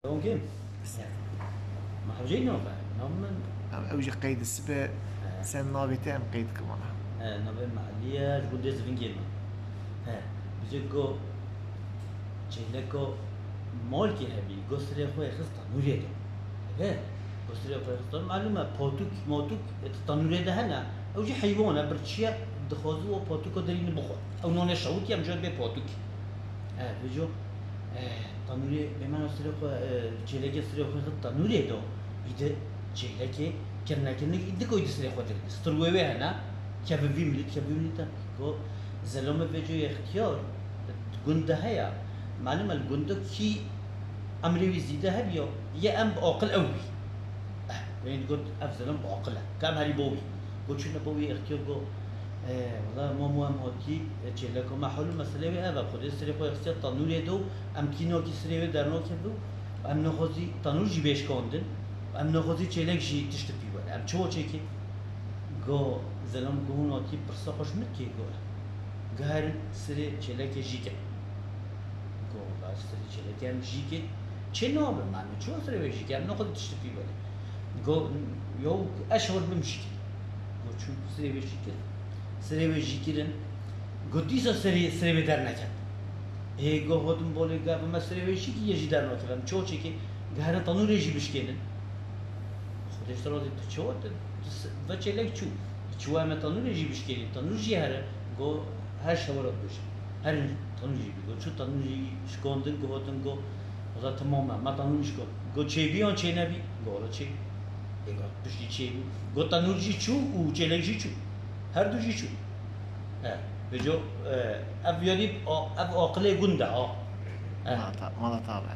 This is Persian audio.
ممكن ما حوجي نوفا نومن اوجي قيد السبع سن نابته ام قيد كمان نوبه محليه جود ديز فينجيما بيجيكو تشيلكو مالكي هبي غسري خوي خستا نوريدو غسري خوي خستا معلومه بوتوك موتوك التنوريده هنا اوجي حيوانه برشيا دخوزو بوتوكو درين بخو او نون شعوتي ام جود بوتوك بيجو تنوري بمعنى سري خو تشيلكي سري خوي خستا نوريدو يد تشيلكي كنك يدكو يسري خو درين ستروي هنا كبي مليت كو زلمه بيجو اختيار گنده هيا معلومه الگنده كي امري زيده هبيو يا ام بعقل قوي يعني قلت افضل بعقله كم هري بوي قلت شنو بوي اختيار جو والله مو هاتي تشيلكو ما حلو مساله هذا خد يسري خو اختيار تنور يدو ام كينو كي سري درنو كدو ام نخوزي تنور جي بيش كوندن ام نخوزي تشيلك جي تشتبي ولا ام چو چيكي جو زلم گون هاتي برسا خوش متي جو گهر سري تشيلك جيكه سری چه لکن جیکه چه نابه من چون سری به جیکه هم نخود تشتفی بله گو یو اشهر بمشی گو چون سری به جیکرن گو دیسا سری به در نکرد گو خودم باله گفت من سری به جیکی یه جی در نکردم چون چه که گهرن تنور جی بشکنن خودش را دید چه و چه لک چو همه تنور جی بشکنن تنور جی هره گو هر شورات بشه هر تنوری بگو چون تنوری شکوندن گو هاتن گو وضع تماما ما تنوری شکوند گو چه بیان چه نبی گو حالا چه اگه پشتی چه بی گو تنور جی چو و چه لگ جی چو هر دو جی چو بجو اف یادی اف عاقله گنده ما طابع